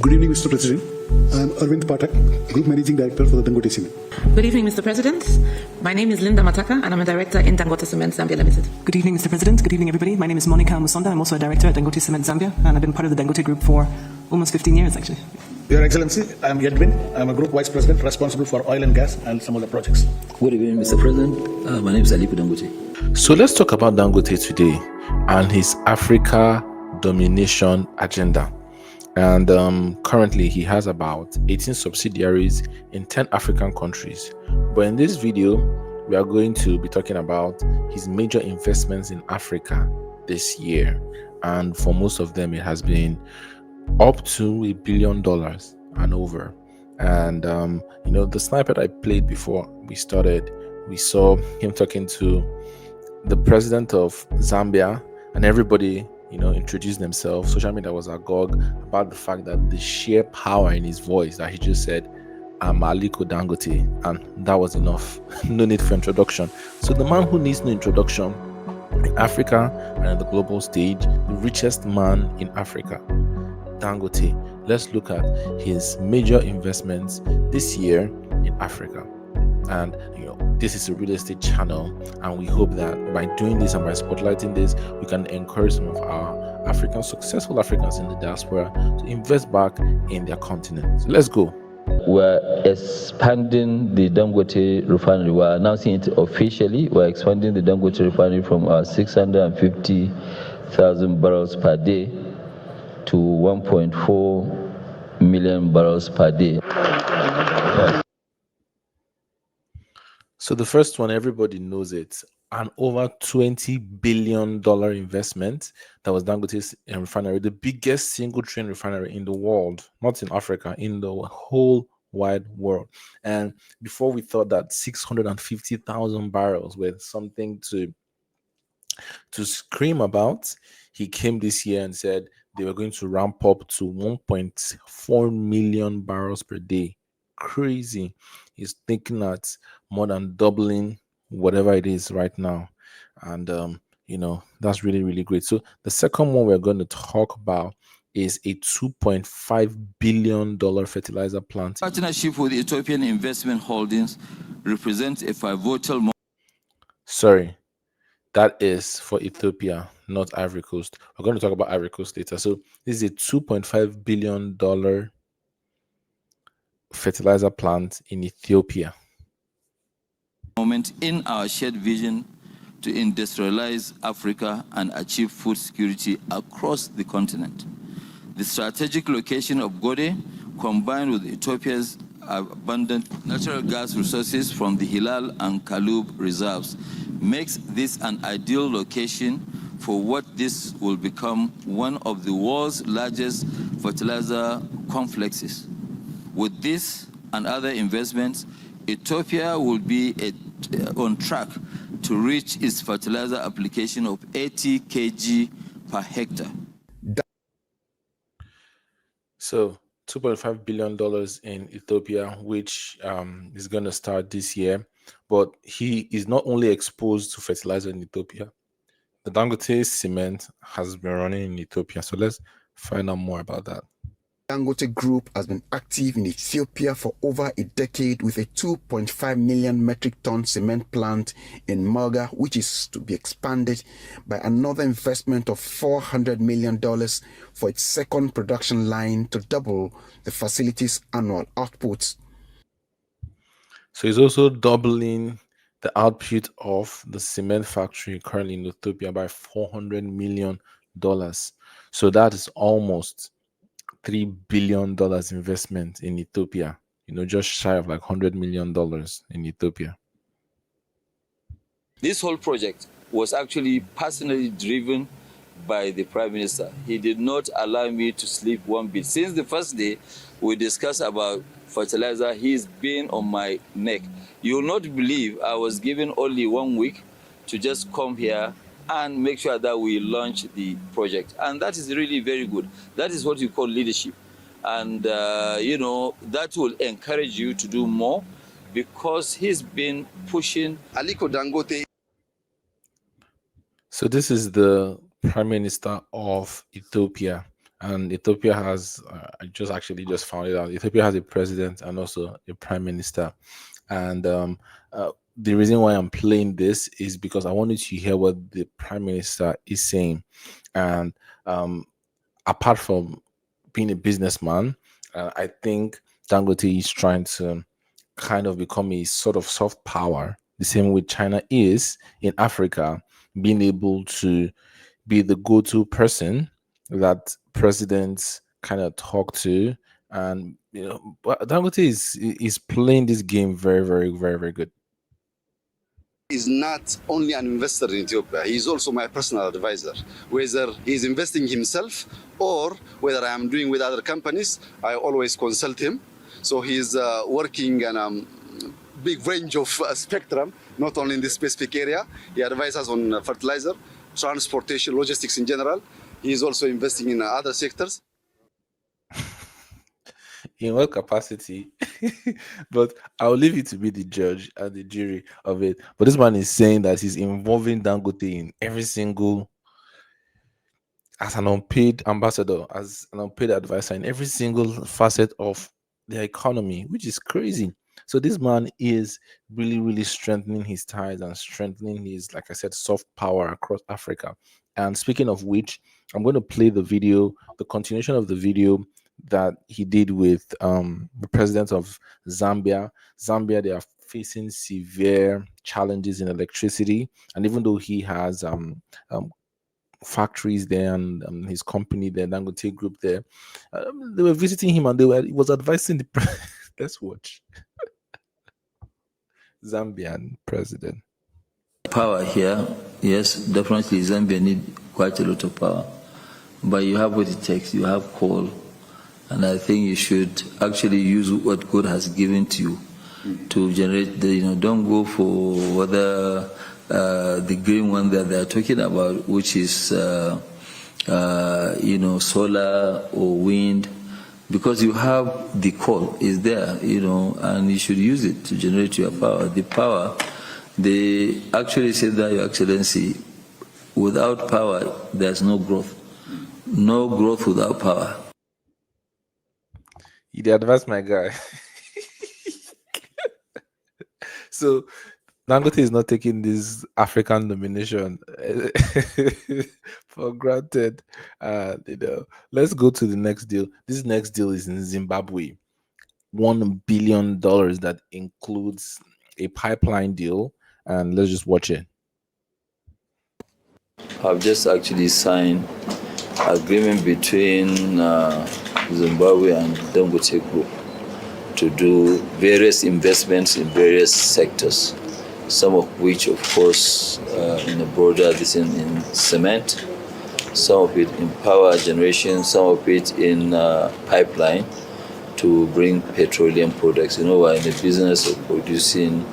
Good evening, Mr. President. I am Arvind Pathak, Group Managing Director for the Dangote Cement. Good evening, Mr. President. My name is Linda Mataka, and I'm a Director in Dangote Cement Zambia Limited. Good evening, Mr. President. Good evening, everybody. My name is Monica Musonda. I'm also a Director at Dangote Cement Zambia, and I've been part of the Dangote Group for almost 15 years, actually. Your Excellency, I am Edwin. I am a Group Vice President responsible for oil and gas and some other projects. Good evening, Mr. President. My name is Aliko Dangote. So let's talk about Dangote today and his Africa domination agenda. And currently he has about 18 subsidiaries in 10 African countries. But in this video, we are going to be talking about his major investments in Africa this year. And for most of them, it has been up to $1 billion and over. And, the snippet I played before we started, we saw him talking to the president of Zambia, and everybody introduced themselves. Social media was agog about the fact that the sheer power in his voice that he just said, I'm Aliko Dangote, and that was enough. No need for introduction. So the man who needs no introduction in Africa and on the global stage, the richest man in Africa, Dangote. Let's look at his major investments this year in Africa. And this is a real estate channel, and we hope that by doing this and by spotlighting this, we can encourage some of our successful Africans in the diaspora to invest back in their continent. So let's go. We're expanding the Dangote Refinery. We're announcing it officially. We're expanding the Dangote Refinery from 650,000 barrels per day to 1.4 million barrels per day. Yes. So the first one, everybody knows it. An over $20 billion investment that was Dangote's refinery, the biggest single train refinery in the world, not in Africa, in the whole wide world. And before we thought that 650,000 barrels were something to scream about, he came this year and said they were going to ramp up to 1.4 million barrels per day. Crazy. He's thinking at more than doubling whatever it is right now. And that's really, really great. So the second one we're going to talk about is a $2.5 billion fertilizer plant. Partnership with Ethiopian Investment Holdings represents a pivotal. Sorry, that is for Ethiopia, not Ivory Coast. We're going to talk about Ivory Coast later. So this is a $2.5 billion fertilizer plant in Ethiopia. Moment in our shared vision to industrialize Africa and achieve food security across the continent. The strategic location of Gode, combined with Ethiopia's abundant natural gas resources from the Hilal and Kalub reserves, makes this an ideal location for what this will become one of the world's largest fertilizer complexes. With this and other investments, Ethiopia will be on track to reach its fertilizer application of 80 kg per hectare. So $2.5 billion in Ethiopia, which is going to start this year. But he is not only exposed to fertilizer in Ethiopia. The Dangote cement has been running in Ethiopia. So let's find out more about that. Dangote Group has been active in Ethiopia for over a decade with a 2.5 million metric ton cement plant in Moga, which is to be expanded by another investment of $400 million for its second production line to double the facility's annual output. So he's also doubling the output of the cement factory currently in Ethiopia by $400 million. So that is almost $3 billion investment in Ethiopia, just shy of like $100 million in Ethiopia. This whole project was actually personally driven by the Prime Minister. He did not allow me to sleep one bit. Since the first day we discussed about fertilizer, he's been on my neck. You will not believe I was given only 1 week to just come here and make sure that we launch the project. And that is really very good. That is what you call leadership. And, that will encourage you to do more because he's been pushing. Aliko Dangote. So this is the Prime Minister of Ethiopia, And Ethiopia has, I just found it out. Ethiopia has a president and also a prime minister. And the reason why I'm playing this is because I wanted to hear what the prime minister is saying. And apart from being a businessman, I think Dangote is trying to kind of become a sort of soft power, the same way China is in Africa, being able to be the go-to person that presidents kind of talk to. And but Dangote is playing this game very, very, very, very good. Is not only an investor in Ethiopia, he is also my personal advisor. Whether he's investing himself or whether I am doing with other companies, I always consult him. So he's working in a big range of spectrum, not only in this specific area. He advises us on fertilizer, transportation, logistics in general. He is also investing in other sectors. In what capacity? But I'll leave you to be the judge and the jury of it. But this man is saying that he's involving Dangote in every single, as an unpaid ambassador, as an unpaid advisor in every single facet of the economy, which is crazy. So this man is really, really strengthening his ties and strengthening his, like I said, soft power across Africa. And speaking of which, I'm going to play the video, the continuation of the video that he did with the president of Zambia. Zambia, they are facing severe challenges in electricity, and even though he has factories there and his company, the Dangote Group there, they were visiting him and he was advising the let's watch. Zambian president. Power here, yes, definitely Zambia need quite a lot of power. But you have what it takes, you have coal. And I think you should actually use what God has given to you to generate don't go for whether the green one that they're talking about, which is, solar or wind, because you have the coal is there, and you should use it to generate your power. The power, they actually said that, Your Excellency, without power, there's no growth. No growth without power. You advise my guy. So Dangote is not taking this African domination for granted. Let's go to the next deal. This next deal is in Zimbabwe. $1 billion that includes a pipeline deal. And let's just watch it. I've just actually signed agreement between Zimbabwe and Dangote Group to do various investments in various sectors, some of which, of course, in a broader in cement, some of it in power generation, some of it in pipeline to bring petroleum products. We're in the business of producing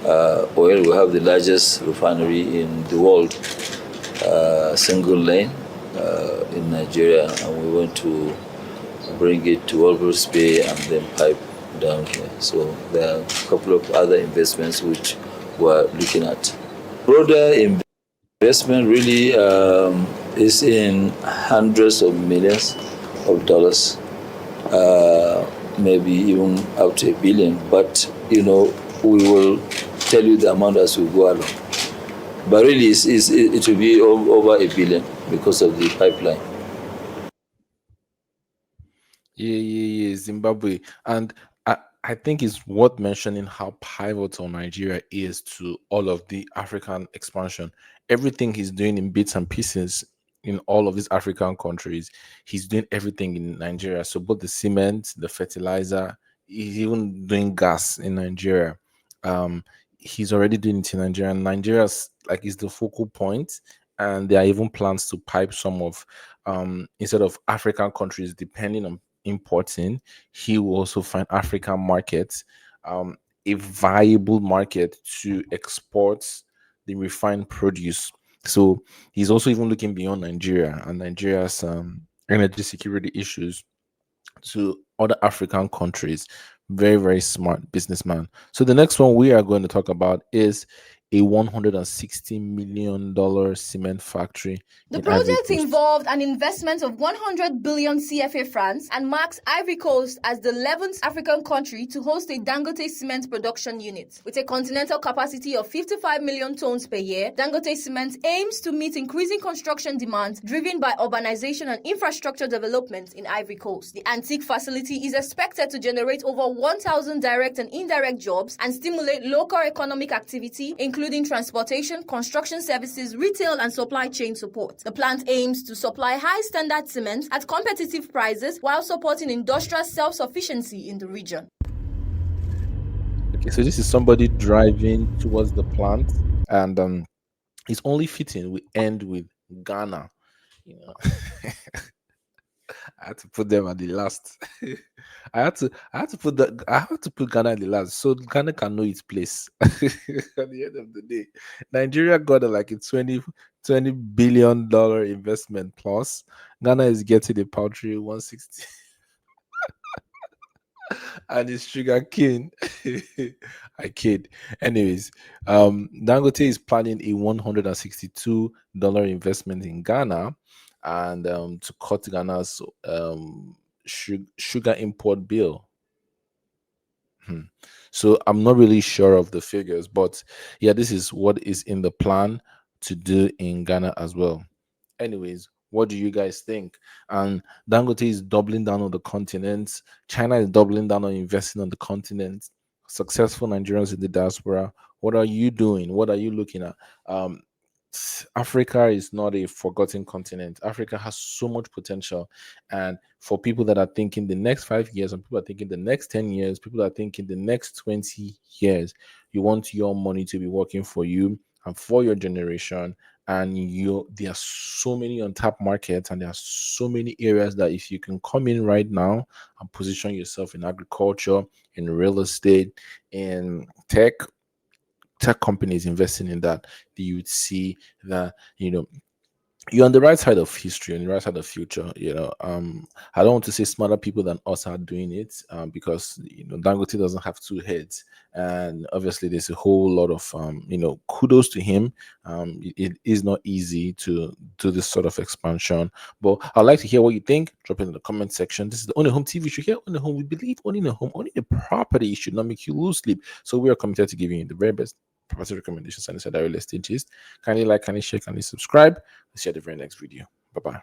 oil. We have the largest refinery in the world, single lane in Nigeria, and we want to bring it to Walvis Bay and then pipe down here. So there are a couple of other investments which we're looking at. Broader investment really is in hundreds of millions of dollars, maybe even up to $1 billion. But we will tell you the amount as we go along. But really, it will be over $1 billion because of the pipeline. Yeah, Zimbabwe. And I think it's worth mentioning how pivotal Nigeria is to all of the African expansion. Everything he's doing in bits and pieces in all of these African countries, he's doing everything in Nigeria. So both the cement, the fertilizer, he's even doing gas in Nigeria. He's already doing it in Nigeria. Nigeria's is the focal point, and there are even plans to pipe some of instead of African countries depending on importing, he will also find African markets, a viable market to export the refined produce. So he's also even looking beyond Nigeria and Nigeria's energy security issues to other African countries. Very, very smart businessman. So the next one we are going to talk about is a $160 million cement factory. The in Ivory project Coast. involved an investment of 100 billion CFA francs and marks Ivory Coast as the 11th African country to host a Dangote cement production unit. With a continental capacity of 55 million tons per year, Dangote Cement aims to meet increasing construction demands driven by urbanization and infrastructure development in Ivory Coast. The antique facility is expected to generate over 1,000 direct and indirect jobs and stimulate local economic activity, including transportation, construction services, retail, and supply chain support. The plant aims to supply high-standard cement at competitive prices while supporting industrial self-sufficiency in the region. Okay, so this is somebody driving towards the plant, and it's only fitting we end with Ghana. You know, I had to put them at the last. I had to put Ghana at the last so Ghana can know its place. At the end of the day, Nigeria got like a $20 billion investment plus. Ghana is getting a paltry 160. And it's sugar cane. I kid. Anyways, Dangote is planning a $162 investment in Ghana, and to cut Ghana's sugar import bill. So I'm not really sure of the figures, but yeah, this is what is in the plan to do in Ghana as well. Anyways, what do you guys think? And Dangote is doubling down on the continent. China is doubling down on investing on the continent. Successful Nigerians in the diaspora. What are you doing? What are you looking at? Africa is not a forgotten continent. Africa has so much potential. And for people that are thinking the next 5 years, and people are thinking the next 10 years, people are thinking the next 20 years, you want your money to be working for you and for your generation. And there are so many untapped markets, and there are so many areas that if you can come in right now and position yourself in agriculture, in real estate, in tech companies investing in that, you would see that you're on the right side of history, on the right side of future. I don't want to say smarter people than us are doing it, because Dangote doesn't have two heads, and obviously there's a whole lot of kudos to him. It is not easy to do this sort of expansion, but I'd like to hear what you think. Drop it in the comment section. This is the Ownahome TV show. Here Ownahome, we believe owning a home, owning a property should not make you lose sleep. So we are committed to giving you the very best property recommendations and inside real estate gist. Kindly like, kindly share, kindly subscribe. Let's see you at the very next video. Bye bye.